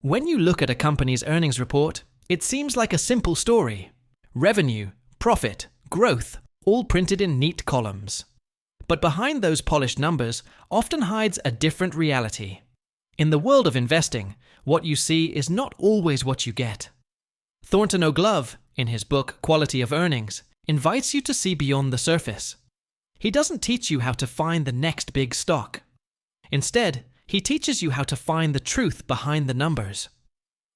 When you look at a company's earnings report, it seems like a simple story. Revenue, profit, growth, all printed in neat columns. But behind those polished numbers often hides a different reality. In the world of investing, what you see is not always what you get. Thornton O'Glove, in his book Quality of Earnings, invites you to see beyond the surface. He doesn't teach you how to find the next big stock. Instead, he teaches you how to find the truth behind the numbers.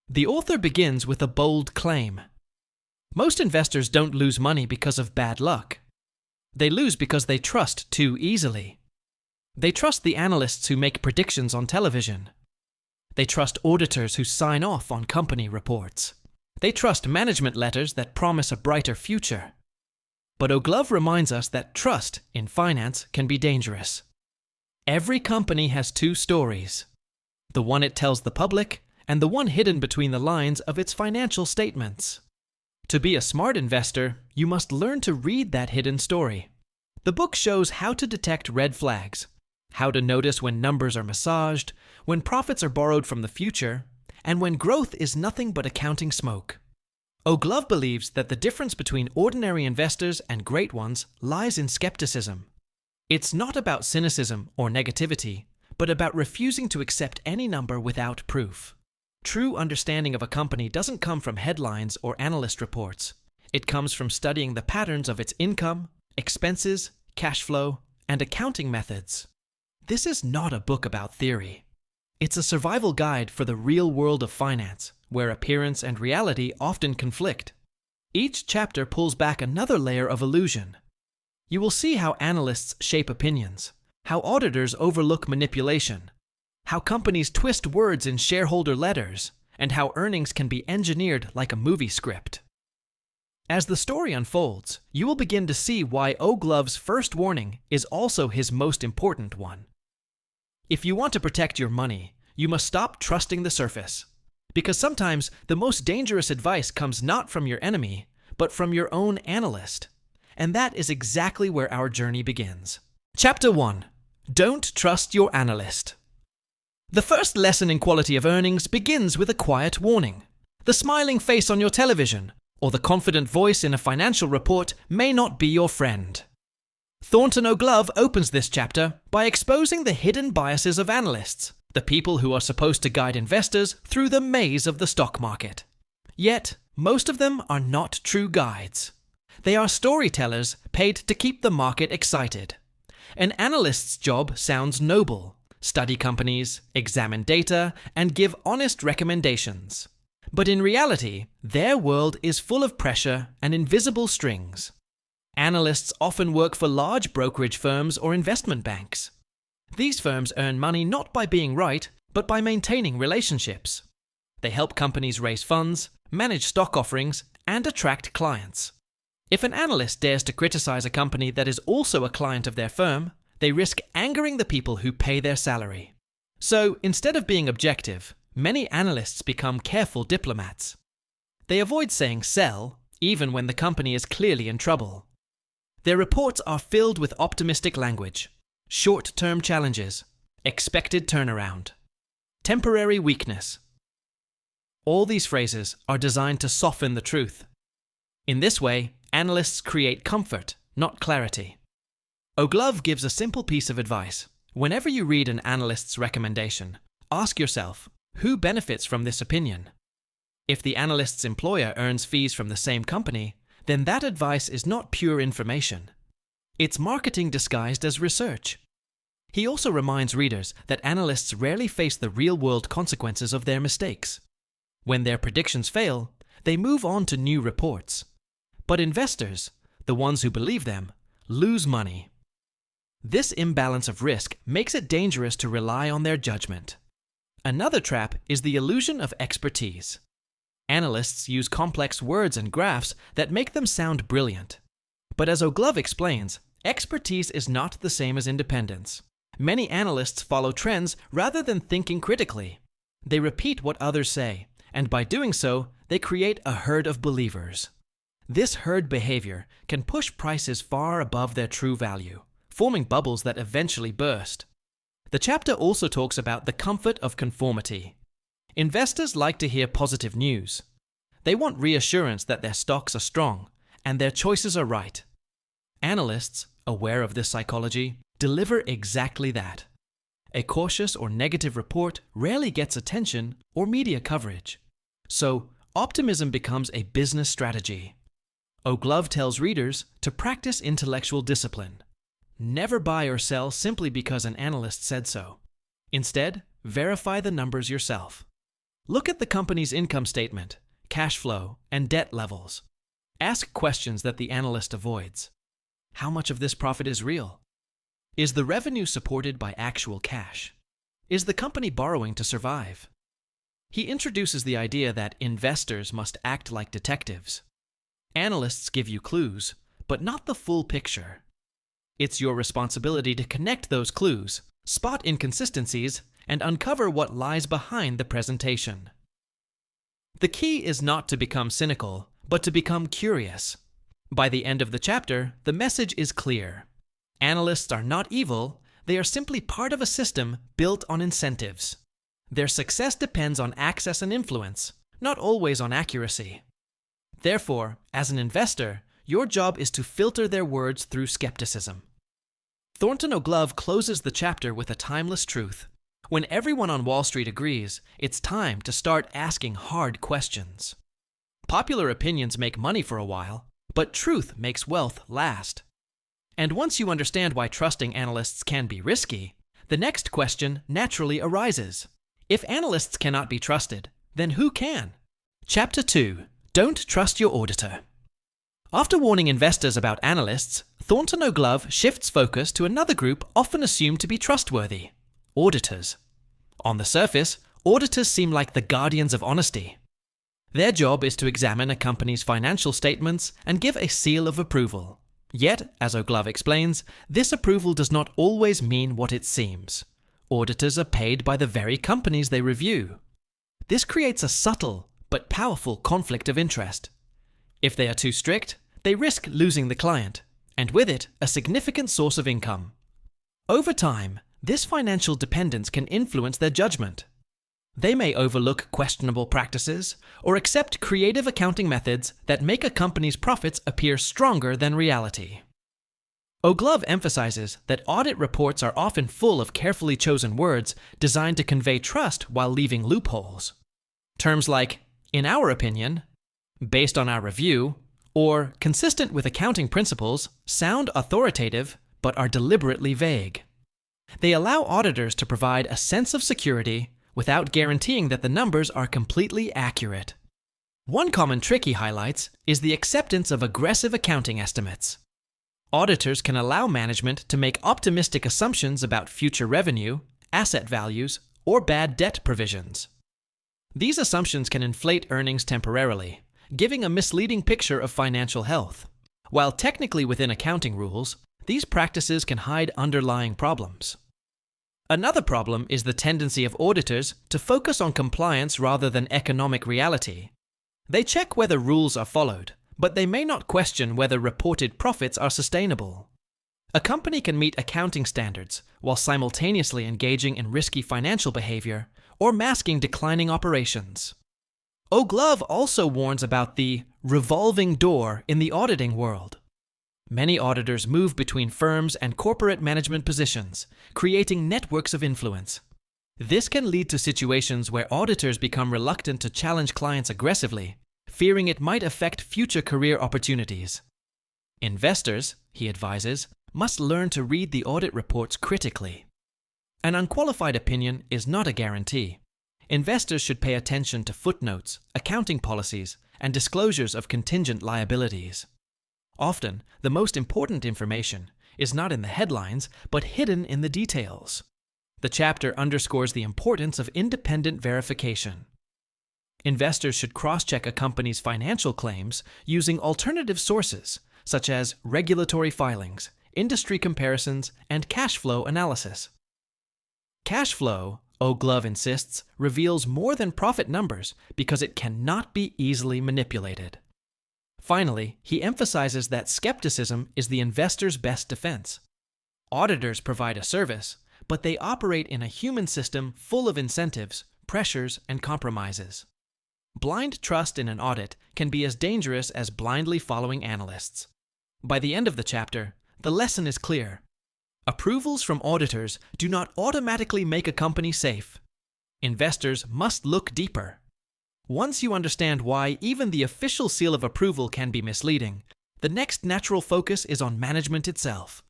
The author begins with a bold claim. Most investors don't lose money because of bad luck. They lose because they trust too easily. They trust the analysts who make predictions on television. They trust auditors who sign off on company reports. They trust management letters that promise a brighter future. But O'Glove reminds us that trust in finance can be dangerous. Every company has two stories, the one it tells the public and the one hidden between the lines of its financial statements. To be a smart investor, you must learn to read that hidden story. The book shows how to detect red flags, how to notice when numbers are massaged, when profits are borrowed from the future, and when growth is nothing but accounting smoke. O'Glove believes that the difference between ordinary investors and great ones lies in skepticism. It's not about cynicism or negativity, but about refusing to accept any number without proof. True understanding of a company doesn't come from headlines or analyst reports. It comes from studying the patterns of its income, expenses, cash flow, and accounting methods. This is not a book about theory. It's a survival guide for the real world of finance, where appearance and reality often conflict. Each chapter pulls back another layer of illusion. You will see how analysts shape opinions, how auditors overlook manipulation, how companies twist words in shareholder letters, and how earnings can be engineered like a movie script. As the story unfolds, you will begin to see why O'Glove's first warning is also his most important one. If you want to protect your money, you must stop trusting the surface. Because sometimes the most dangerous advice comes not from your enemy, but from your own analyst. And that is exactly where our journey begins. Chapter 1. Don't trust your analyst. The first lesson in Quality of Earnings begins with a quiet warning. The smiling face on your television, or the confident voice in a financial report may not be your friend. Thornton O'Glove opens this chapter by exposing the hidden biases of analysts, the people who are supposed to guide investors through the maze of the stock market. Yet, most of them are not true guides. They are storytellers paid to keep the market excited. An analyst's job sounds noble: study companies, examine data, and give honest recommendations. But in reality, their world is full of pressure and invisible strings. Analysts often work for large brokerage firms or investment banks. These firms earn money not by being right, but by maintaining relationships. They help companies raise funds, manage stock offerings, and attract clients. If an analyst dares to criticize a company that is also a client of their firm, they risk angering the people who pay their salary. So, instead of being objective, many analysts become careful diplomats. They avoid saying sell, even when the company is clearly in trouble. Their reports are filled with optimistic language, short-term challenges, expected turnaround, temporary weakness. All these phrases are designed to soften the truth. In this way, analysts create comfort, not clarity. O'Glove gives a simple piece of advice. Whenever you read an analyst's recommendation, ask yourself, who benefits from this opinion? If the analyst's employer earns fees from the same company, then that advice is not pure information. It's marketing disguised as research. He also reminds readers that analysts rarely face the real-world consequences of their mistakes. When their predictions fail, they move on to new reports. But investors, the ones who believe them, lose money. This imbalance of risk makes it dangerous to rely on their judgment. Another trap is the illusion of expertise. Analysts use complex words and graphs that make them sound brilliant. But as O'Glove explains, expertise is not the same as independence. Many analysts follow trends rather than thinking critically. They repeat what others say, and by doing so, they create a herd of believers. This herd behavior can push prices far above their true value, forming bubbles that eventually burst. The chapter also talks about the comfort of conformity. Investors like to hear positive news. They want reassurance that their stocks are strong and their choices are right. Analysts, aware of this psychology, deliver exactly that. A cautious or negative report rarely gets attention or media coverage. So, optimism becomes a business strategy. O'Glove tells readers to practice intellectual discipline. Never buy or sell simply because an analyst said so. Instead, verify the numbers yourself. Look at the company's income statement, cash flow, and debt levels. Ask questions that the analyst avoids. How much of this profit is real? Is the revenue supported by actual cash? Is the company borrowing to survive? He introduces the idea that investors must act like detectives. Analysts give you clues, but not the full picture. It's your responsibility to connect those clues, spot inconsistencies, and uncover what lies behind the presentation. The key is not to become cynical, but to become curious. By the end of the chapter, the message is clear. Analysts are not evil, they are simply part of a system built on incentives. Their success depends on access and influence, not always on accuracy. Therefore, as an investor, your job is to filter their words through skepticism. Thornton O'Glove closes the chapter with a timeless truth. When everyone on Wall Street agrees, it's time to start asking hard questions. Popular opinions make money for a while, but truth makes wealth last. And once you understand why trusting analysts can be risky, the next question naturally arises. If analysts cannot be trusted, then who can? Chapter 2. Don't trust your auditor. After warning investors about analysts, Thornton O'Glove shifts focus to another group often assumed to be trustworthy: auditors. On the surface, auditors seem like the guardians of honesty. Their job is to examine a company's financial statements and give a seal of approval. Yet, as O'Glove explains, this approval does not always mean what it seems. Auditors are paid by the very companies they review. This creates a subtle but powerful conflict of interest. If they are too strict, they risk losing the client, and with it, a significant source of income. Over time, this financial dependence can influence their judgment. They may overlook questionable practices or accept creative accounting methods that make a company's profits appear stronger than reality. O'Glove emphasizes that audit reports are often full of carefully chosen words designed to convey trust while leaving loopholes. Terms like, "in our opinion," "based on our review," or "consistent with accounting principles" sound authoritative but are deliberately vague. They allow auditors to provide a sense of security without guaranteeing that the numbers are completely accurate. One common trick he highlights is the acceptance of aggressive accounting estimates. Auditors can allow management to make optimistic assumptions about future revenue, asset values, or bad debt provisions. These assumptions can inflate earnings temporarily, giving a misleading picture of financial health. While technically within accounting rules, these practices can hide underlying problems. Another problem is the tendency of auditors to focus on compliance rather than economic reality. They check whether rules are followed, but they may not question whether reported profits are sustainable. A company can meet accounting standards while simultaneously engaging in risky financial behavior or masking declining operations. O'Glove also warns about the revolving door in the auditing world. Many auditors move between firms and corporate management positions, creating networks of influence. This can lead to situations where auditors become reluctant to challenge clients aggressively, fearing it might affect future career opportunities. Investors, he advises, must learn to read the audit reports critically. An unqualified opinion is not a guarantee. Investors should pay attention to footnotes, accounting policies, and disclosures of contingent liabilities. Often, the most important information is not in the headlines, but hidden in the details. The chapter underscores the importance of independent verification. Investors should cross-check a company's financial claims using alternative sources, such as regulatory filings, industry comparisons, and cash flow analysis. Cash flow, O'Glove insists, reveals more than profit numbers because it cannot be easily manipulated. Finally, he emphasizes that skepticism is the investor's best defense. Auditors provide a service, but they operate in a human system full of incentives, pressures, and compromises. Blind trust in an audit can be as dangerous as blindly following analysts. By the end of the chapter, the lesson is clear. Approvals from auditors do not automatically make a company safe. Investors must look deeper. Once you understand why even the official seal of approval can be misleading, the next natural focus is on management itself.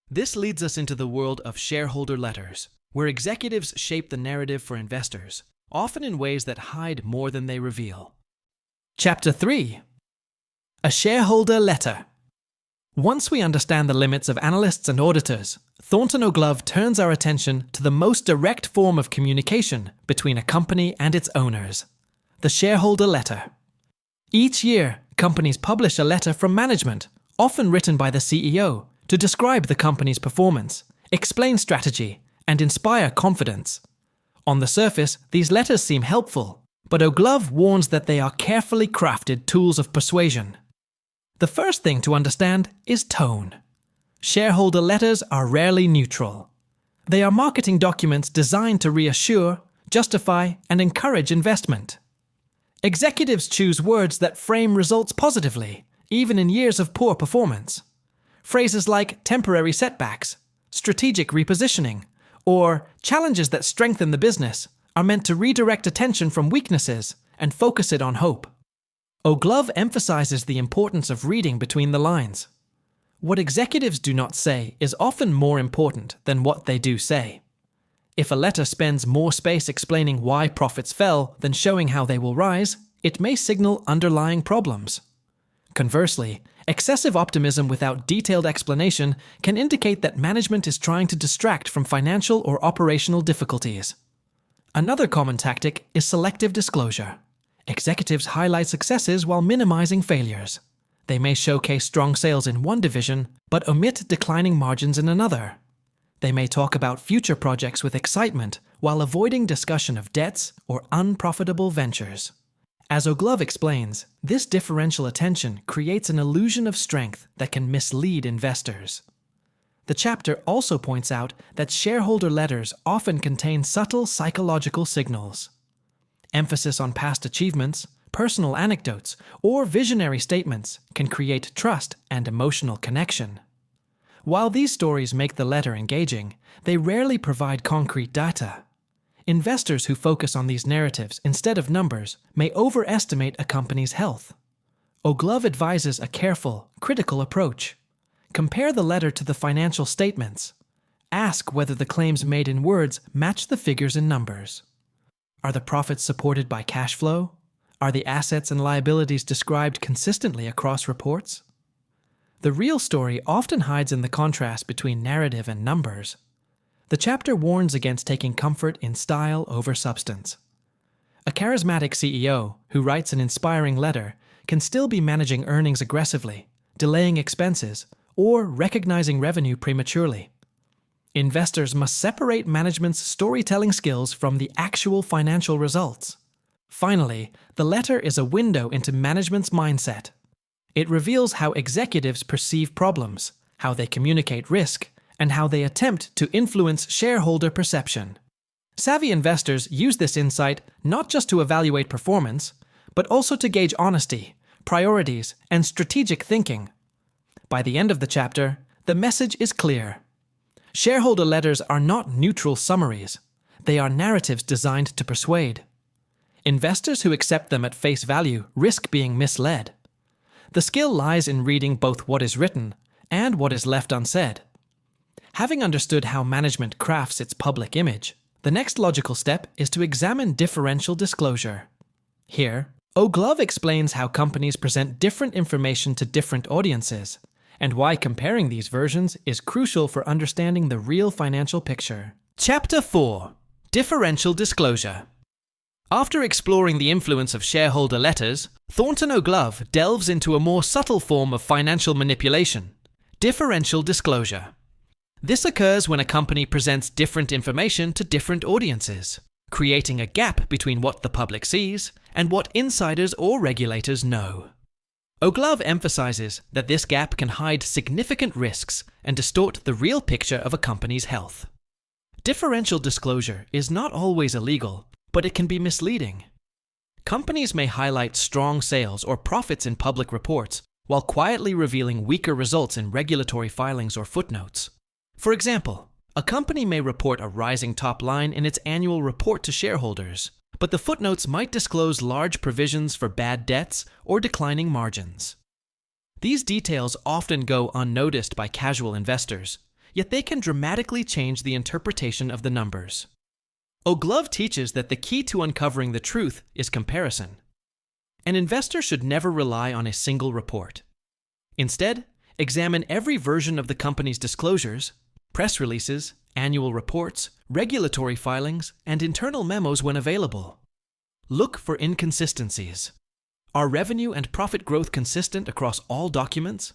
This leads us into the world of shareholder letters, where executives shape the narrative for investors, often in ways that hide more than they reveal. Chapter 3. A shareholder letter. Once we understand the limits of analysts and auditors, Thornton O'Glove turns our attention to the most direct form of communication between a company and its owners, the shareholder letter. Each year, companies publish a letter from management, often written by the CEO, to describe the company's performance, explain strategy, and inspire confidence. On the surface, these letters seem helpful, but O'Glove warns that they are carefully crafted tools of persuasion. The first thing to understand is tone. Shareholder letters are rarely neutral. They are marketing documents designed to reassure, justify, and encourage investment. Executives choose words that frame results positively, even in years of poor performance. Phrases like temporary setbacks, strategic repositioning, or challenges that strengthen the business are meant to redirect attention from weaknesses and focus it on hope. O'Glove emphasizes the importance of reading between the lines. What executives do not say is often more important than what they do say. If a letter spends more space explaining why profits fell than showing how they will rise, it may signal underlying problems. Conversely, excessive optimism without detailed explanation can indicate that management is trying to distract from financial or operational difficulties. Another common tactic is selective disclosure. Executives highlight successes while minimizing failures. They may showcase strong sales in one division, but omit declining margins in another. They may talk about future projects with excitement while avoiding discussion of debts or unprofitable ventures. As O'Glove explains, this differential attention creates an illusion of strength that can mislead investors. The chapter also points out that shareholder letters often contain subtle psychological signals. Emphasis on past achievements, personal anecdotes, or visionary statements can create trust and emotional connection. While these stories make the letter engaging, they rarely provide concrete data. Investors who focus on these narratives instead of numbers may overestimate a company's health. O'Glove advises a careful, critical approach. Compare the letter to the financial statements. Ask whether the claims made in words match the figures in numbers. Are the profits supported by cash flow? Are the assets and liabilities described consistently across reports? The real story often hides in the contrast between narrative and numbers. The chapter warns against taking comfort in style over substance. A charismatic CEO who writes an inspiring letter can still be managing earnings aggressively, delaying expenses, or recognizing revenue prematurely. Investors must separate management's storytelling skills from the actual financial results. Finally, the letter is a window into management's mindset. It reveals how executives perceive problems, how they communicate risk, and how they attempt to influence shareholder perception. Savvy investors use this insight not just to evaluate performance, but also to gauge honesty, priorities, and strategic thinking. By the end of the chapter, the message is clear. Shareholder letters are not neutral summaries. They are narratives designed to persuade. Investors who accept them at face value risk being misled. The skill lies in reading both what is written and what is left unsaid. Having understood how management crafts its public image, the next logical step is to examine differential disclosure. Here, O'Glove explains how companies present different information to different audiences, and why comparing these versions is crucial for understanding the real financial picture. Chapter 4. Differential Disclosure. After exploring the influence of shareholder letters, Thornton O'Glove delves into a more subtle form of financial manipulation: differential disclosure. This occurs when a company presents different information to different audiences, creating a gap between what the public sees and what insiders or regulators know. O'Glove emphasizes that this gap can hide significant risks and distort the real picture of a company's health. Differential disclosure is not always illegal, but it can be misleading. Companies may highlight strong sales or profits in public reports while quietly revealing weaker results in regulatory filings or footnotes. For example, a company may report a rising top line in its annual report to shareholders, but the footnotes might disclose large provisions for bad debts or declining margins. These details often go unnoticed by casual investors, yet they can dramatically change the interpretation of the numbers. O'Glove teaches that the key to uncovering the truth is comparison. An investor should never rely on a single report. Instead, examine every version of the company's disclosures, press releases, annual reports, regulatory filings, and internal memos when available. Look for inconsistencies. Are revenue and profit growth consistent across all documents?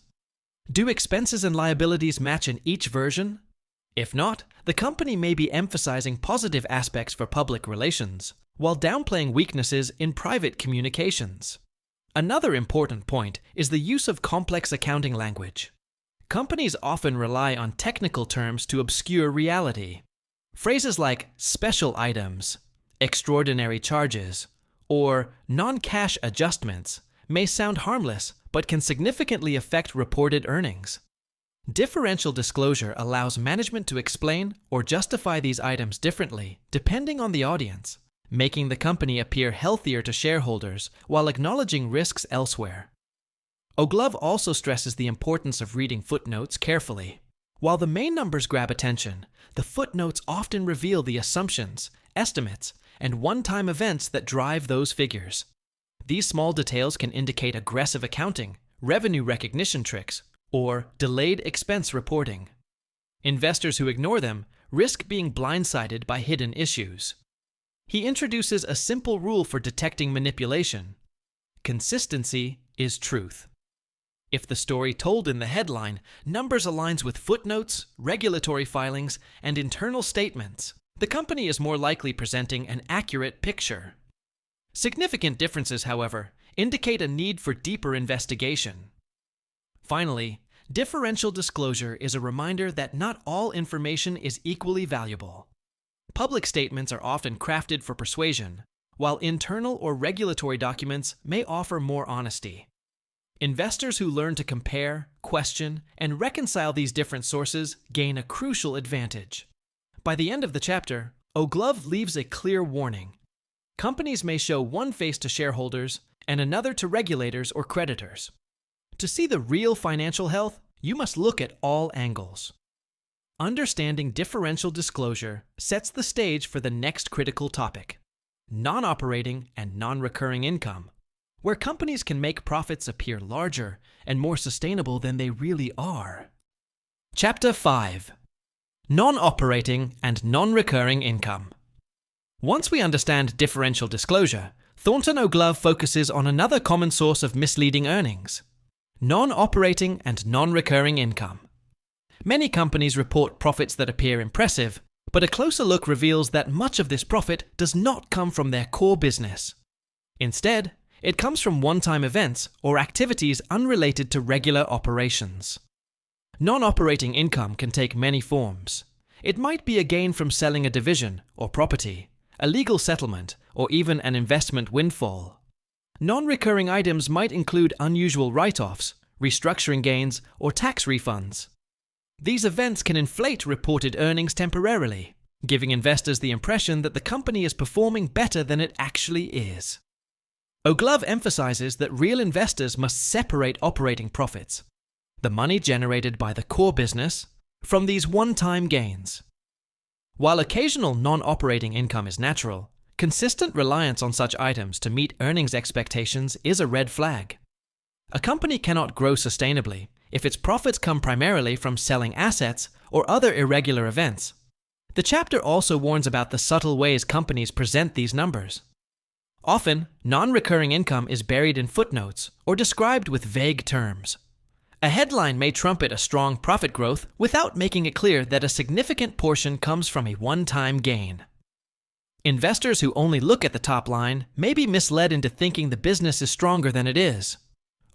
Do expenses and liabilities match in each version? If not, the company may be emphasizing positive aspects for public relations, while downplaying weaknesses in private communications. Another important point is the use of complex accounting language. Companies often rely on technical terms to obscure reality. Phrases like special items, extraordinary charges, or non-cash adjustments may sound harmless but can significantly affect reported earnings. Differential disclosure allows management to explain or justify these items differently depending on the audience, making the company appear healthier to shareholders while acknowledging risks elsewhere. O'Glove also stresses the importance of reading footnotes carefully. While the main numbers grab attention, the footnotes often reveal the assumptions, estimates, and one-time events that drive those figures. These small details can indicate aggressive accounting, revenue recognition tricks, or delayed expense reporting. Investors who ignore them risk being blindsided by hidden issues. He introduces a simple rule for detecting manipulation. Consistency is truth. If the story told in the headline numbers aligns with footnotes, regulatory filings, and internal statements, the company is more likely presenting an accurate picture. Significant differences, however, indicate a need for deeper investigation. Finally, differential disclosure is a reminder that not all information is equally valuable. Public statements are often crafted for persuasion, while internal or regulatory documents may offer more honesty. Investors who learn to compare, question, and reconcile these different sources gain a crucial advantage. By the end of the chapter, O'Glove leaves a clear warning. Companies may show one face to shareholders and another to regulators or creditors. To see the real financial health, you must look at all angles. Understanding differential disclosure sets the stage for the next critical topic: non-operating and non-recurring income, where companies can make profits appear larger and more sustainable than they really are. Chapter 5: Non-operating and non-recurring income. Once we understand differential disclosure, Thornton O'Glove focuses on another common source of misleading earnings: non-operating and non-recurring income. Many companies report profits that appear impressive, but a closer look reveals that much of this profit does not come from their core business. Instead, it comes from one-time events or activities unrelated to regular operations. Non-operating income can take many forms. It might be a gain from selling a division or property, a legal settlement, or even an investment windfall. Non-recurring items might include unusual write-offs, restructuring gains, or tax refunds. These events can inflate reported earnings temporarily, giving investors the impression that the company is performing better than it actually is. O'Glove emphasizes that real investors must separate operating profits, the money generated by the core business, from these one-time gains. While occasional non-operating income is natural, consistent reliance on such items to meet earnings expectations is a red flag. A company cannot grow sustainably if its profits come primarily from selling assets or other irregular events. The chapter also warns about the subtle ways companies present these numbers. Often, non-recurring income is buried in footnotes or described with vague terms. A headline may trumpet a strong profit growth without making it clear that a significant portion comes from a one-time gain. Investors who only look at the top line may be misled into thinking the business is stronger than it is.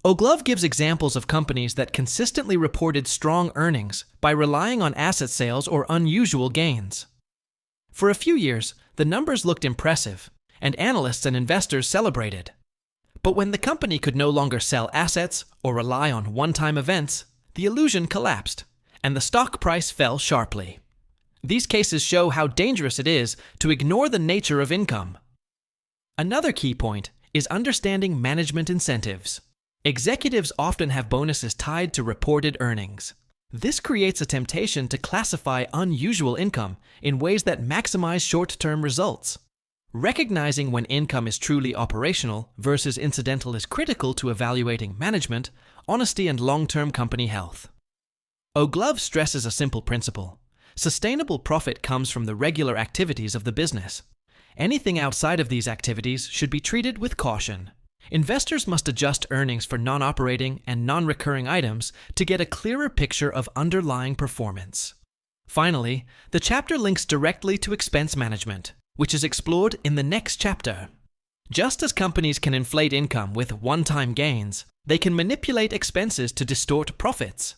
O'Glove gives examples of companies that consistently reported strong earnings by relying on asset sales or unusual gains. For a few years, the numbers looked impressive, and analysts and investors celebrated. But when the company could no longer sell assets or rely on one-time events, the illusion collapsed, and the stock price fell sharply. These cases show how dangerous it is to ignore the nature of income. Another key point is understanding management incentives. Executives often have bonuses tied to reported earnings. This creates a temptation to classify unusual income in ways that maximize short-term results. Recognizing when income is truly operational versus incidental is critical to evaluating management, honesty, and long-term company health. O'Glove stresses a simple principle. Sustainable profit comes from the regular activities of the business. Anything outside of these activities should be treated with caution. Investors must adjust earnings for non-operating and non-recurring items to get a clearer picture of underlying performance. Finally, the chapter links directly to expense management, which is explored in the next chapter. Just as companies can inflate income with one-time gains, they can manipulate expenses to distort profits.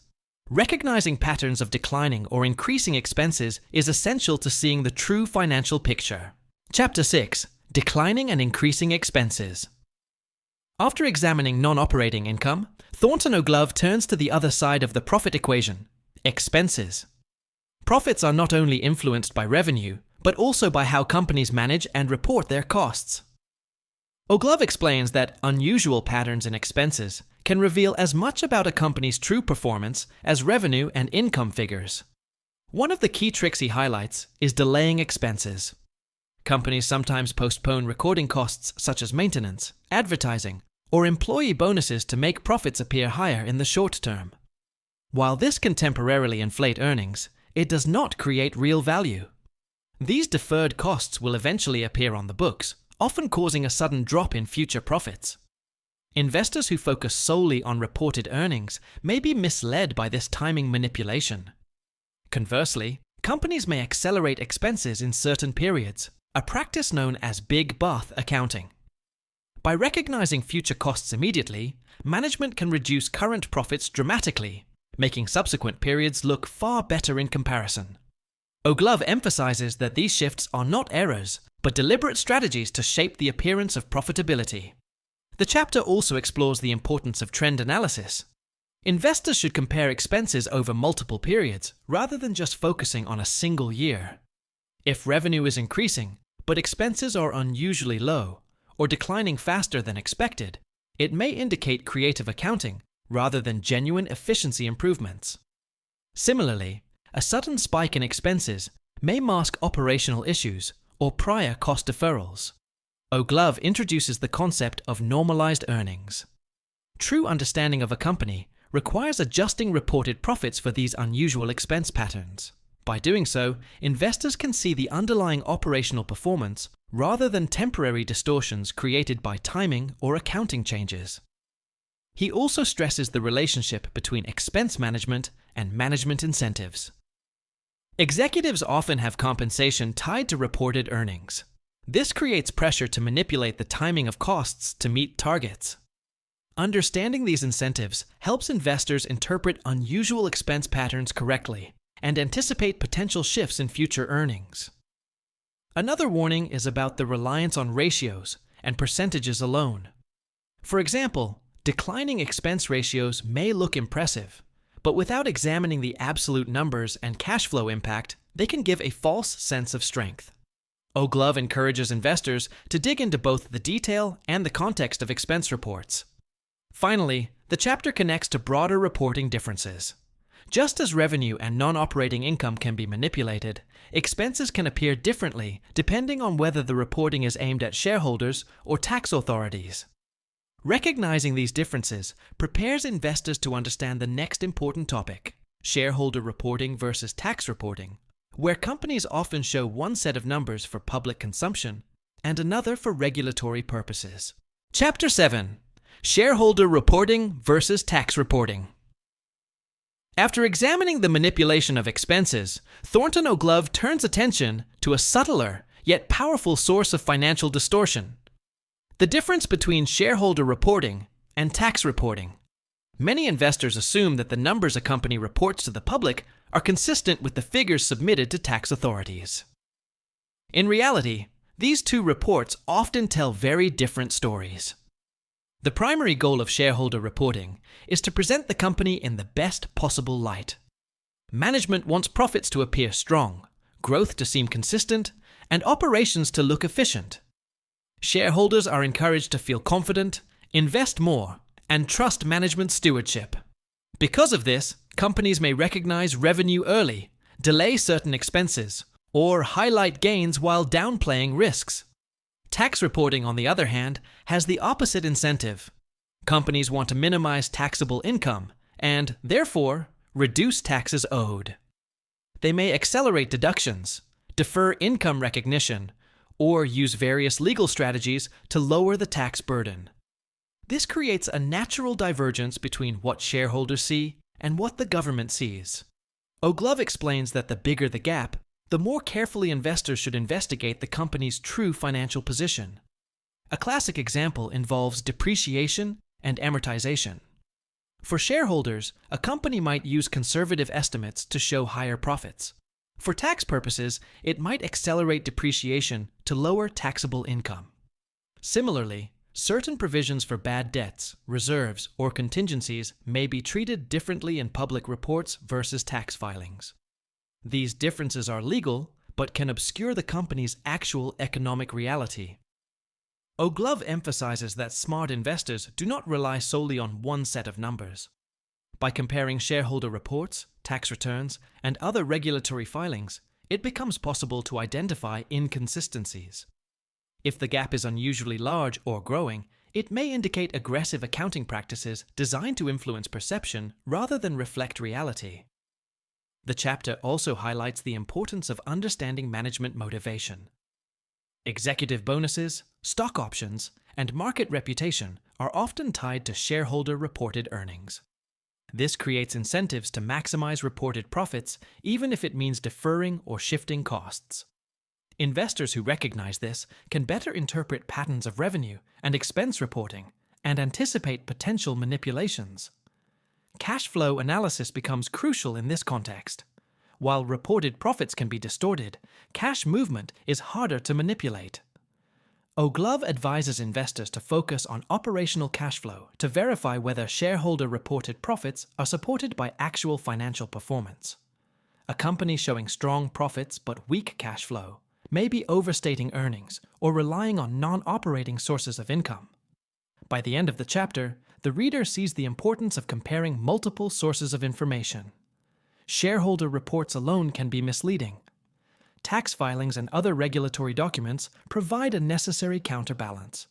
Recognizing patterns of declining or increasing expenses is essential to seeing the true financial picture. Chapter 6. Declining and increasing expenses. After examining non-operating income, Thornton O'Glove turns to the other side of the profit equation, expenses. Profits are not only influenced by revenue, but also by how companies manage and report their costs. O'Glove explains that unusual patterns in expenses can reveal as much about a company's true performance as revenue and income figures. One of the key tricks he highlights is delaying expenses. Companies sometimes postpone recording costs such as maintenance, advertising, or employee bonuses to make profits appear higher in the short term. While this can temporarily inflate earnings, it does not create real value. These deferred costs will eventually appear on the books, often causing a sudden drop in future profits. Investors who focus solely on reported earnings may be misled by this timing manipulation. Conversely, companies may accelerate expenses in certain periods, a practice known as big bath accounting. By recognizing future costs immediately, management can reduce current profits dramatically, making subsequent periods look far better in comparison. O'Glove emphasizes that these shifts are not errors, but deliberate strategies to shape the appearance of profitability. The chapter also explores the importance of trend analysis. Investors should compare expenses over multiple periods rather than just focusing on a single year. If revenue is increasing, but expenses are unusually low or declining faster than expected, it may indicate creative accounting rather than genuine efficiency improvements. Similarly, a sudden spike in expenses may mask operational issues or prior cost deferrals. O'Glove introduces the concept of normalized earnings. True understanding of a company requires adjusting reported profits for these unusual expense patterns. By doing so, investors can see the underlying operational performance rather than temporary distortions created by timing or accounting changes. He also stresses the relationship between expense management and management incentives. Executives often have compensation tied to reported earnings. This creates pressure to manipulate the timing of costs to meet targets. Understanding these incentives helps investors interpret unusual expense patterns correctly and anticipate potential shifts in future earnings. Another warning is about the reliance on ratios and percentages alone. For example, declining expense ratios may look impressive, but without examining the absolute numbers and cash flow impact, they can give a false sense of strength. O'Glove encourages investors to dig into both the detail and the context of expense reports. Finally, the chapter connects to broader reporting differences. Just as revenue and non-operating income can be manipulated, expenses can appear differently depending on whether the reporting is aimed at shareholders or tax authorities. Recognizing these differences prepares investors to understand the next important topic, shareholder reporting versus tax reporting, where companies often show one set of numbers for public consumption and another for regulatory purposes. Chapter 7. Shareholder reporting versus tax reporting. After examining the manipulation of expenses, Thornton O'Glove turns attention to a subtler yet powerful source of financial distortion: the difference between shareholder reporting and tax reporting. Many investors assume that the numbers a company reports to the public are consistent with the figures submitted to tax authorities. In reality, these two reports often tell very different stories. The primary goal of shareholder reporting is to present the company in the best possible light. Management wants profits to appear strong, growth to seem consistent, and operations to look efficient. Shareholders are encouraged to feel confident, invest more, and trust management stewardship. Because of this, companies may recognize revenue early, delay certain expenses, or highlight gains while downplaying risks. Tax reporting, on the other hand, has the opposite incentive. Companies want to minimize taxable income and, therefore, reduce taxes owed. They may accelerate deductions, defer income recognition, or use various legal strategies to lower the tax burden. This creates a natural divergence between what shareholders see and what the government sees. O'Glove explains that the bigger the gap, the more carefully investors should investigate the company's true financial position. A classic example involves depreciation and amortization. For shareholders, a company might use conservative estimates to show higher profits. For tax purposes, it might accelerate depreciation to lower taxable income. Similarly, certain provisions for bad debts, reserves, or contingencies may be treated differently in public reports versus tax filings. These differences are legal, but can obscure the company's actual economic reality. O'Glove emphasizes that smart investors do not rely solely on one set of numbers. By comparing shareholder reports, tax returns, and other regulatory filings, it becomes possible to identify inconsistencies. If the gap is unusually large or growing, it may indicate aggressive accounting practices designed to influence perception rather than reflect reality. The chapter also highlights the importance of understanding management motivation. Executive bonuses, stock options, and market reputation are often tied to shareholder-reported earnings. This creates incentives to maximize reported profits, even if it means deferring or shifting costs. Investors who recognize this can better interpret patterns of revenue and expense reporting and anticipate potential manipulations. Cash flow analysis becomes crucial in this context. While reported profits can be distorted, cash movement is harder to manipulate. O'Glove advises investors to focus on operational cash flow to verify whether shareholder-reported profits are supported by actual financial performance. A company showing strong profits but weak cash flow may be overstating earnings or relying on non-operating sources of income. By the end of the chapter, the reader sees the importance of comparing multiple sources of information. Shareholder reports alone can be misleading. Tax filings and other regulatory documents provide a necessary counterbalance.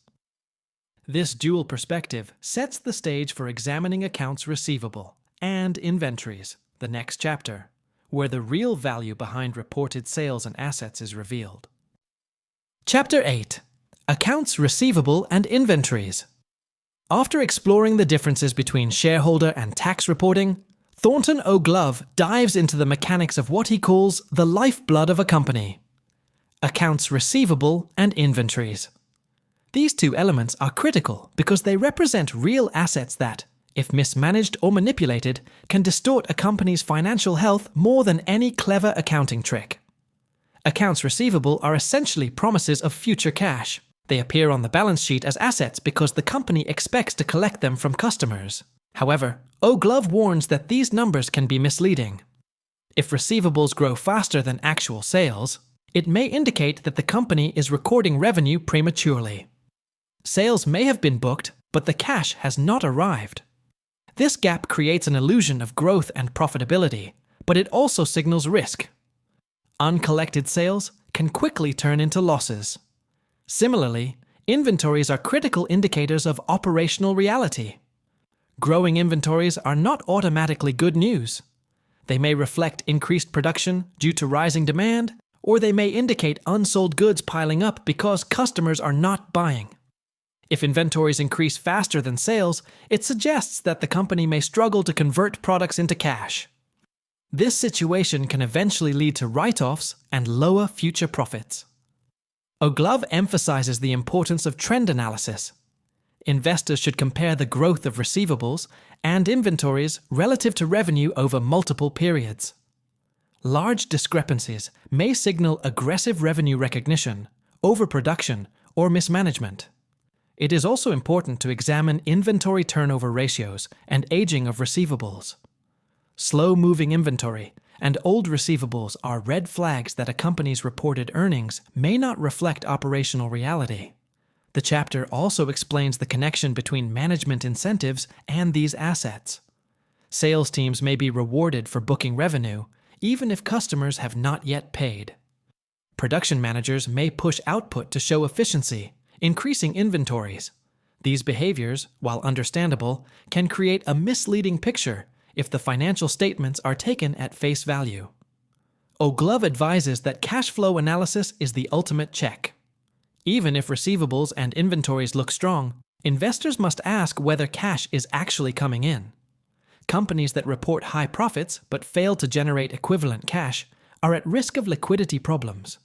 This dual perspective sets the stage for examining accounts receivable and inventories, the next chapter, where the real value behind reported sales and assets is revealed. Chapter 8. Accounts receivable and inventories. After exploring the differences between shareholder and tax reporting, Thornton O'Glove dives into the mechanics of what he calls the lifeblood of a company: accounts receivable and inventories. These two elements are critical because they represent real assets that, if mismanaged or manipulated, can distort a company's financial health more than any clever accounting trick. Accounts receivable are essentially promises of future cash. They appear on the balance sheet as assets because the company expects to collect them from customers. However, O'Glove warns that these numbers can be misleading. If receivables grow faster than actual sales, it may indicate that the company is recording revenue prematurely. Sales may have been booked, but the cash has not arrived. This gap creates an illusion of growth and profitability, but it also signals risk. Uncollected sales can quickly turn into losses. Similarly, inventories are critical indicators of operational reality. Growing inventories are not automatically good news. They may reflect increased production due to rising demand, or they may indicate unsold goods piling up because customers are not buying. If inventories increase faster than sales, it suggests that the company may struggle to convert products into cash. This situation can eventually lead to write-offs and lower future profits. O'Glove emphasizes the importance of trend analysis. Investors should compare the growth of receivables and inventories relative to revenue over multiple periods. Large discrepancies may signal aggressive revenue recognition, overproduction, or mismanagement. It is also important to examine inventory turnover ratios and aging of receivables. Slow-moving inventory and old receivables are red flags that a company's reported earnings may not reflect operational reality. The chapter also explains the connection between management incentives and these assets. Sales teams may be rewarded for booking revenue, even if customers have not yet paid. Production managers may push output to show efficiency, increasing inventories. These behaviors, while understandable, can create a misleading picture if the financial statements are taken at face value. O'Glove advises that cash flow analysis is the ultimate check. Even if receivables and inventories look strong, investors must ask whether cash is actually coming in. Companies that report high profits but fail to generate equivalent cash are at risk of liquidity problems.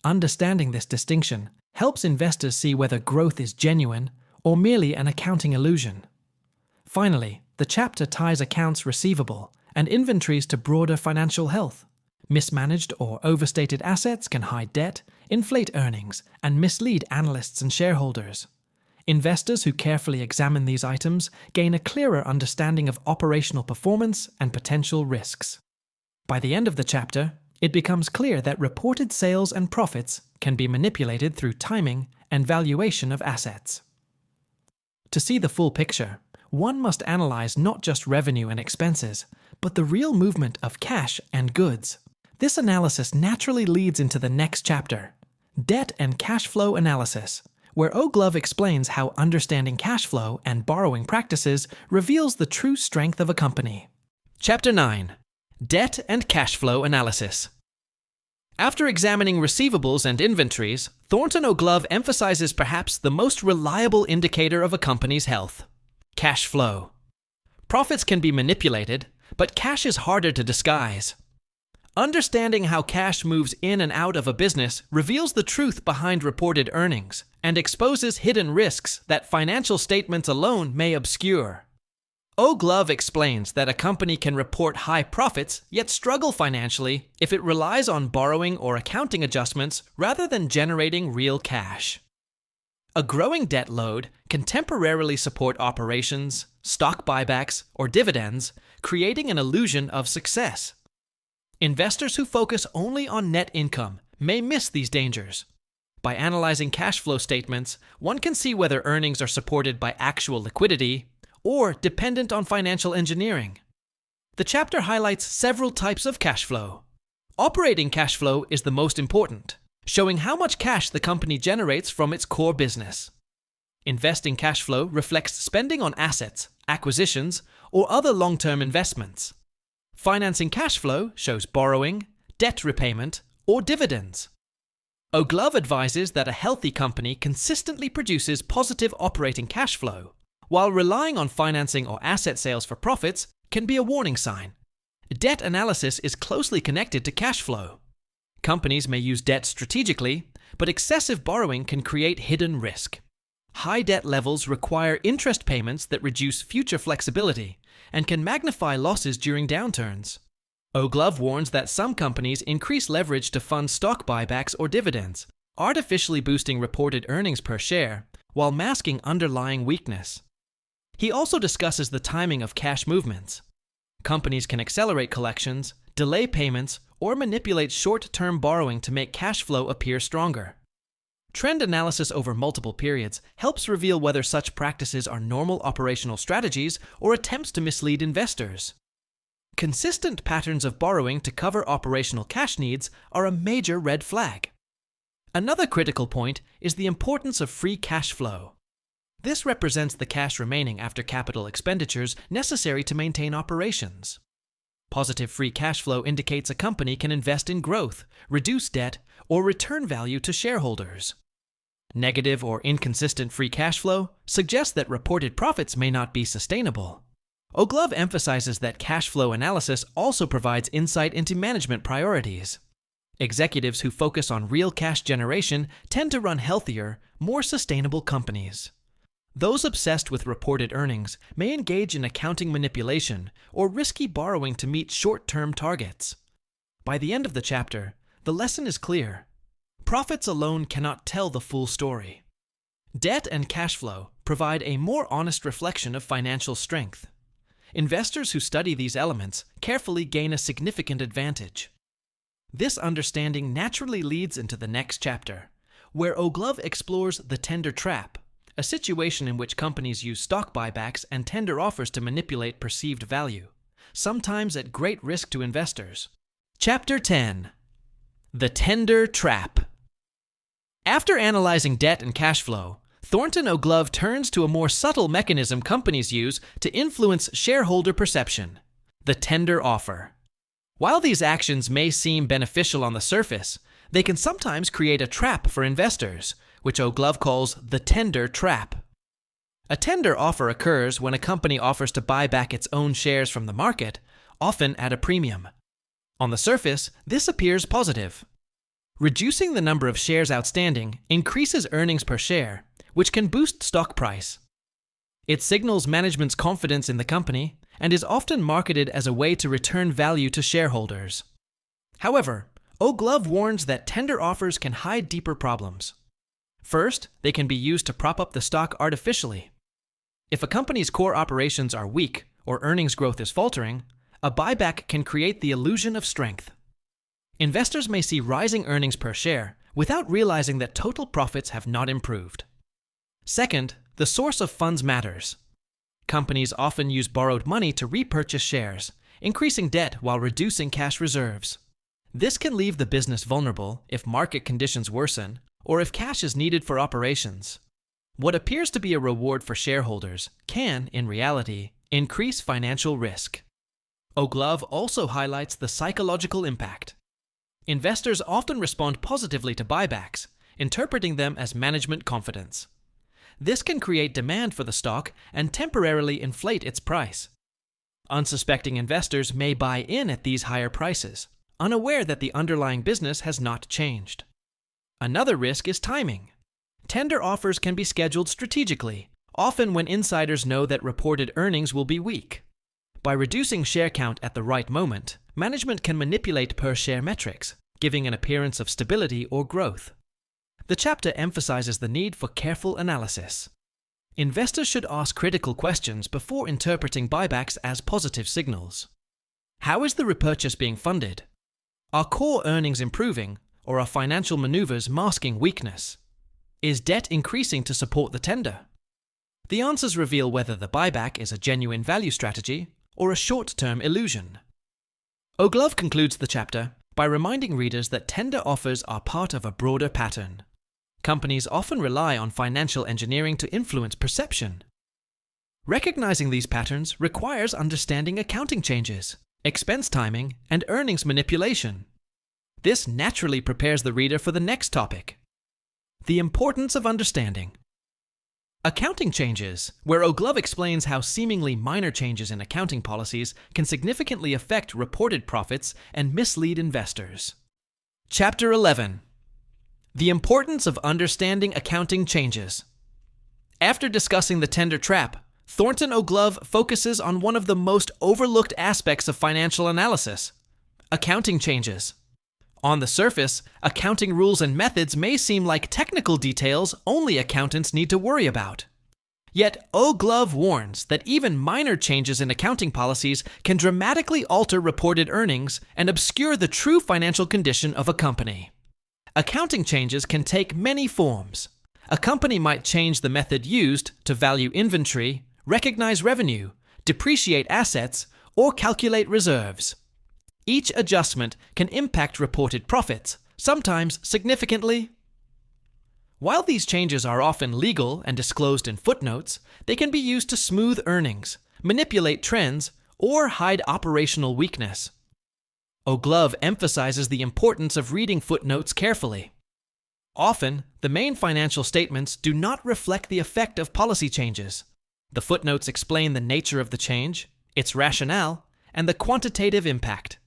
Understanding this distinction helps investors see whether growth is genuine or merely an accounting illusion. Finally, the chapter ties accounts receivable and inventories to broader financial health. Mismanaged or overstated assets can hide debt, inflate earnings, and mislead analysts and shareholders. Investors who carefully examine these items gain a clearer understanding of operational performance and potential risks. By the end of the chapter, it becomes clear that reported sales and profits can be manipulated through timing and valuation of assets. To see the full picture, one must analyze not just revenue and expenses, but the real movement of cash and goods. This analysis naturally leads into the next chapter, Debt and Cash Flow Analysis, where O'Glove explains how understanding cash flow and borrowing practices reveals the true strength of a company. Chapter 9. Debt and Cash Flow Analysis. After examining receivables and inventories, Thornton O'Glove emphasizes perhaps the most reliable indicator of a company's health: cash flow. Profits can be manipulated, but cash is harder to disguise. Understanding how cash moves in and out of a business reveals the truth behind reported earnings and exposes hidden risks that financial statements alone may obscure. O'Glove explains that a company can report high profits yet struggle financially if it relies on borrowing or accounting adjustments rather than generating real cash. A growing debt load can temporarily support operations, stock buybacks, or dividends, creating an illusion of success. Investors who focus only on net income may miss these dangers. By analyzing cash flow statements, one can see whether earnings are supported by actual liquidity or dependent on financial engineering. The chapter highlights several types of cash flow. Operating cash flow is the most important, showing how much cash the company generates from its core business. Investing cash flow reflects spending on assets, acquisitions, or other long-term investments. Financing cash flow shows borrowing, debt repayment, or dividends. O'Glove advises that a healthy company consistently produces positive operating cash flow, while relying on financing or asset sales for profits can be a warning sign. Debt analysis is closely connected to cash flow. Companies may use debt strategically, but excessive borrowing can create hidden risk. High debt levels require interest payments that reduce future flexibility and can magnify losses during downturns. O'Glove warns that some companies increase leverage to fund stock buybacks or dividends, artificially boosting reported earnings per share while masking underlying weakness. He also discusses the timing of cash movements. Companies can accelerate collections, delay payments, or manipulate short-term borrowing to make cash flow appear stronger. Trend analysis over multiple periods helps reveal whether such practices are normal operational strategies or attempts to mislead investors. Consistent patterns of borrowing to cover operational cash needs are a major red flag. Another critical point is the importance of free cash flow. This represents the cash remaining after capital expenditures necessary to maintain operations. Positive free cash flow indicates a company can invest in growth, reduce debt, or return value to shareholders. Negative or inconsistent free cash flow suggests that reported profits may not be sustainable. O'Glove emphasizes that cash flow analysis also provides insight into management priorities. Executives who focus on real cash generation tend to run healthier, more sustainable companies. Those obsessed with reported earnings may engage in accounting manipulation or risky borrowing to meet short-term targets. By the end of the chapter, the lesson is clear. Profits alone cannot tell the full story. Debt and cash flow provide a more honest reflection of financial strength. Investors who study these elements carefully gain a significant advantage. This understanding naturally leads into the next chapter, where O'Glove explores the tender trap, a situation in which companies use stock buybacks and tender offers to manipulate perceived value, sometimes at great risk to investors. Chapter 10. The Tender Trap. After analyzing debt and cash flow, Thornton O'Glove turns to a more subtle mechanism companies use to influence shareholder perception: the tender offer. While these actions may seem beneficial on the surface, they can sometimes create a trap for investors, which O'Glove calls the tender trap. A tender offer occurs when a company offers to buy back its own shares from the market, often at a premium. On the surface, this appears positive. Reducing the number of shares outstanding increases earnings per share, which can boost stock price. It signals management's confidence in the company and is often marketed as a way to return value to shareholders. However, O'Glove warns that tender offers can hide deeper problems. First, they can be used to prop up the stock artificially. If a company's core operations are weak or earnings growth is faltering, a buyback can create the illusion of strength. Investors may see rising earnings per share without realizing that total profits have not improved. Second, the source of funds matters. Companies often use borrowed money to repurchase shares, increasing debt while reducing cash reserves. This can leave the business vulnerable if market conditions worsen or if cash is needed for operations. What appears to be a reward for shareholders can, in reality, increase financial risk. O'Glove also highlights the psychological impact. Investors often respond positively to buybacks, interpreting them as management confidence. This can create demand for the stock and temporarily inflate its price. Unsuspecting investors may buy in at these higher prices, unaware that the underlying business has not changed. Another risk is timing. Tender offers can be scheduled strategically, often when insiders know that reported earnings will be weak. By reducing share count at the right moment, management can manipulate per-share metrics, giving an appearance of stability or growth. The chapter emphasizes the need for careful analysis. Investors should ask critical questions before interpreting buybacks as positive signals. How is the repurchase being funded? Are core earnings improving, or are financial maneuvers masking weakness? Is debt increasing to support the tender? The answers reveal whether the buyback is a genuine value strategy or a short-term illusion. O'Glove concludes the chapter by reminding readers that tender offers are part of a broader pattern. Companies often rely on financial engineering to influence perception. Recognizing these patterns requires understanding accounting changes, expense timing, and earnings manipulation. This naturally prepares the reader for the next topic: the importance of understanding. Accounting changes, where O'Glove explains how seemingly minor changes in accounting policies can significantly affect reported profits and mislead investors. Chapter 11. The importance of understanding accounting changes. After discussing the tender trap, Thornton O'Glove focuses on one of the most overlooked aspects of financial analysis: accounting changes. On the surface, accounting rules and methods may seem like technical details only accountants need to worry about. Yet O'Glove warns that even minor changes in accounting policies can dramatically alter reported earnings and obscure the true financial condition of a company. Accounting changes can take many forms. A company might change the method used to value inventory, recognize revenue, depreciate assets, or calculate reserves. Each adjustment can impact reported profits, sometimes significantly. While these changes are often legal and disclosed in footnotes, they can be used to smooth earnings, manipulate trends, or hide operational weakness. O'Glove emphasizes the importance of reading footnotes carefully. Often, the main financial statements do not reflect the effect of policy changes. The footnotes explain the nature of the change, its rationale, and the quantitative impact.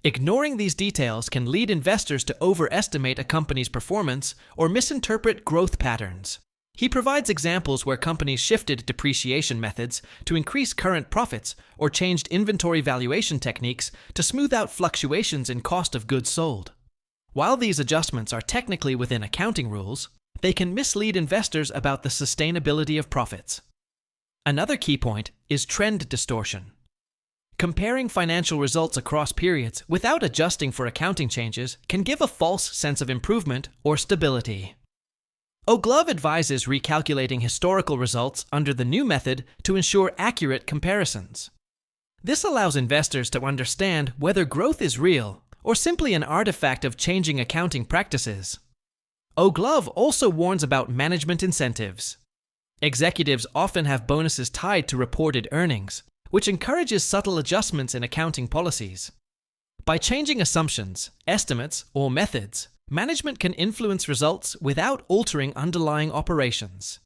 Ignoring these details can lead investors to overestimate a company's performance or misinterpret growth patterns. He provides examples where companies shifted depreciation methods to increase current profits or changed inventory valuation techniques to smooth out fluctuations in cost of goods sold. While these adjustments are technically within accounting rules, they can mislead investors about the sustainability of profits. Another key point is trend distortion. Comparing financial results across periods without adjusting for accounting changes can give a false sense of improvement or stability. O'Glove advises recalculating historical results under the new method to ensure accurate comparisons. This allows investors to understand whether growth is real or simply an artifact of changing accounting practices. O'Glove also warns about management incentives. Executives often have bonuses tied to reported earnings, which encourages subtle adjustments in accounting policies. By changing assumptions, estimates, or methods, management can influence results without altering underlying operations.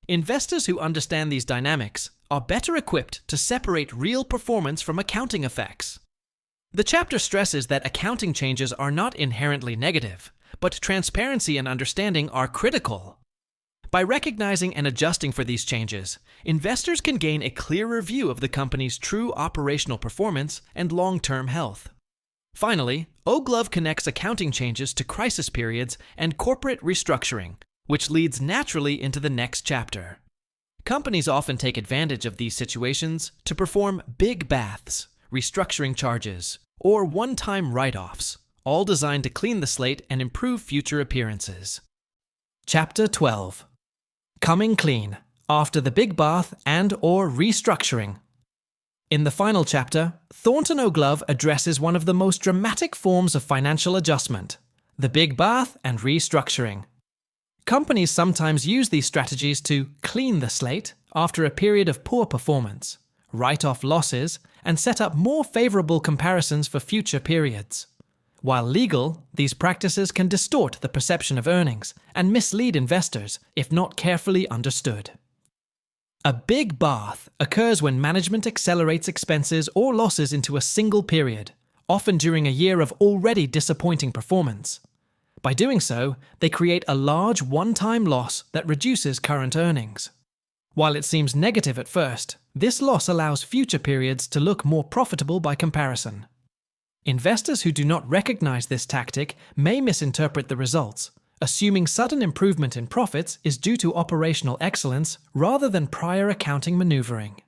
Investors who understand these dynamics are better equipped to separate real performance from accounting effects. The chapter stresses that accounting changes are not inherently negative, but transparency and understanding are critical. By recognizing and adjusting for these changes, investors can gain a clearer view of the company's true operational performance and long-term health. Finally, O'Glove connects accounting changes to crisis periods and corporate restructuring, which leads naturally into the next chapter. Companies often take advantage of these situations to perform big baths, restructuring charges, or one-time write-offs, all designed to clean the slate and improve future appearances. Chapter 12. Coming Clean, After the Big Bath and/or Restructuring. In the final chapter, Thornton O'Glove addresses one of the most dramatic forms of financial adjustment, the big bath and restructuring. Companies sometimes use these strategies to clean the slate after a period of poor performance, write off losses, and set up more favorable comparisons for future periods. While legal, these practices can distort the perception of earnings and mislead investors if not carefully understood. A big bath occurs when management accelerates expenses or losses into a single period, often during a year of already disappointing performance. By doing so, they create a large one-time loss that reduces current earnings. While it seems negative at first, this loss allows future periods to look more profitable by comparison. Investors who do not recognize this tactic may misinterpret the results, assuming sudden improvement in profits is due to operational excellence rather than prior accounting maneuvering.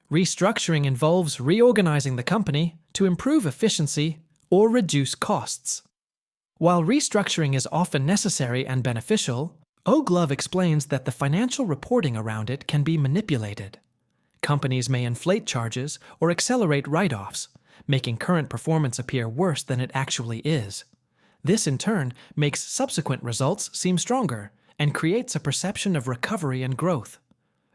Restructuring involves reorganizing the company to improve efficiency or reduce costs. While restructuring is often necessary and beneficial, O'Glove explains that the financial reporting around it can be manipulated. Companies may inflate charges or accelerate write-offs, making current performance appear worse than it actually is. This, in turn, makes subsequent results seem stronger and creates a perception of recovery and growth.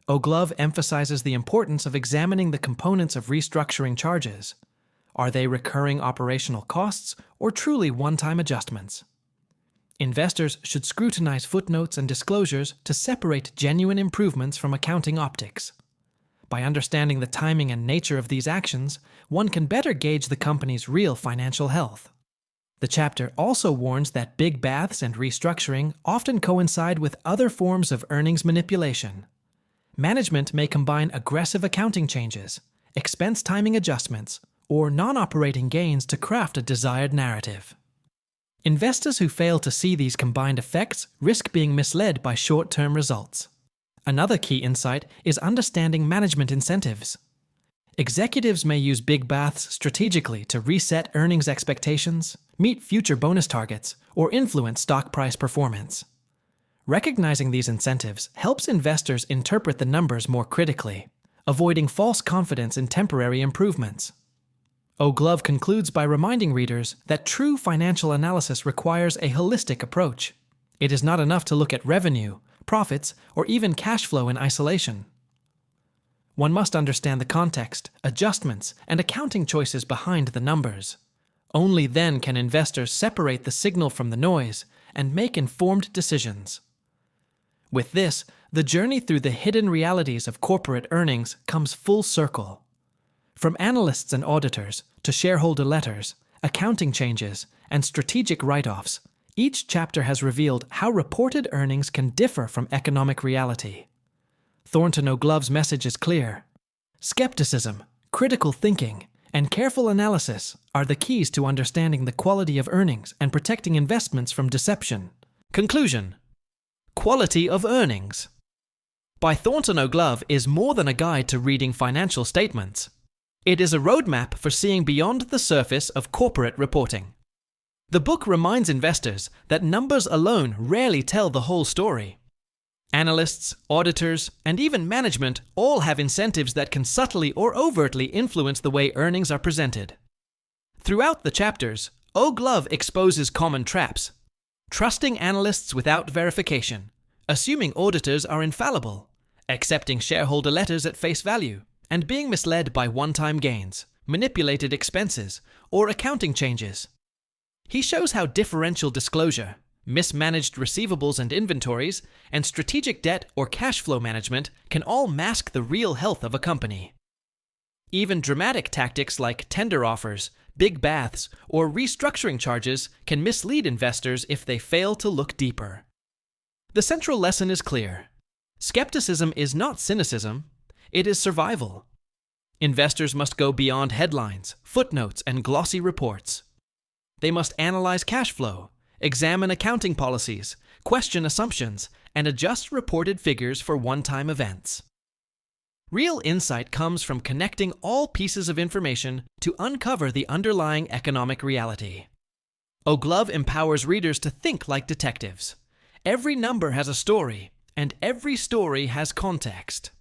O'Glove emphasizes the importance of examining the components of restructuring charges. Are they recurring operational costs or truly one-time adjustments? Investors should scrutinize footnotes and disclosures to separate genuine improvements from accounting optics. By understanding the timing and nature of these actions, one can better gauge the company's real financial health. The chapter also warns that big baths and restructuring often coincide with other forms of earnings manipulation. Management may combine aggressive accounting changes, expense timing adjustments, or non-operating gains to craft a desired narrative. Investors who fail to see these combined effects risk being misled by short-term results. Another key insight is understanding management incentives. Executives may use big baths strategically to reset earnings expectations, meet future bonus targets, or influence stock price performance. Recognizing these incentives helps investors interpret the numbers more critically, avoiding false confidence in temporary improvements. O'Glove concludes by reminding readers that true financial analysis requires a holistic approach. It is not enough to look at revenue, profits, or even cash flow in isolation. One must understand the context, adjustments, and accounting choices behind the numbers. Only then can investors separate the signal from the noise and make informed decisions. With this, the journey through the hidden realities of corporate earnings comes full circle. From analysts and auditors to shareholder letters, accounting changes, and strategic write-offs, Each chapter has revealed how reported earnings can differ from economic reality. Thornton O'Glove's message is clear. Skepticism, critical thinking, and careful analysis are the keys to understanding the quality of earnings and protecting investments from deception. Conclusion: Quality of earnings by Thornton O'Glove is more than a guide to reading financial statements. It is a roadmap for seeing beyond the surface of corporate reporting. The book reminds investors that numbers alone rarely tell the whole story. Analysts, auditors, and even management all have incentives that can subtly or overtly influence the way earnings are presented. Throughout the chapters, O'Glove exposes common traps: trusting analysts without verification, assuming auditors are infallible, accepting shareholder letters at face value, and being misled by one-time gains, manipulated expenses, or accounting changes. He shows how differential disclosure, mismanaged receivables and inventories, and strategic debt or cash flow management can all mask the real health of a company. Even dramatic tactics like tender offers, big baths, or restructuring charges can mislead investors if they fail to look deeper. The central lesson is clear. Skepticism is not cynicism, it is survival. Investors must go beyond headlines, footnotes, and glossy reports. They must analyze cash flow, examine accounting policies, question assumptions, and adjust reported figures for one-time events. Real insight comes from connecting all pieces of information to uncover the underlying economic reality. O'Glove empowers readers to think like detectives. Every number has a story, and every story has context.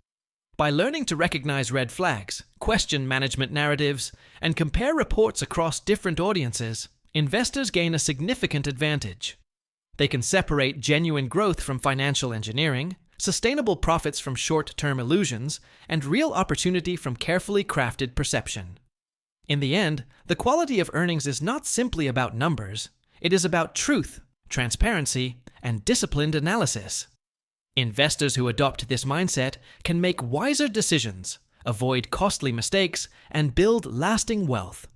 By learning to recognize red flags, question management narratives, and compare reports across different audiences, investors gain a significant advantage. They can separate genuine growth from financial engineering, sustainable profits from short-term illusions, and real opportunity from carefully crafted perception. In the end, the quality of earnings is not simply about numbers. It is about truth, transparency, and disciplined analysis. Investors who adopt this mindset can make wiser decisions, avoid costly mistakes, and build lasting wealth.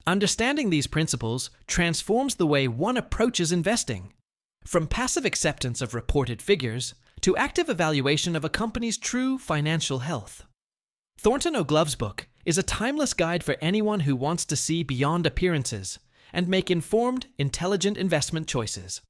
Understanding these principles transforms the way one approaches investing, from passive acceptance of reported figures to active evaluation of a company's true financial health. Thornton O'Glove's book is a timeless guide for anyone who wants to see beyond appearances and make informed, intelligent investment choices.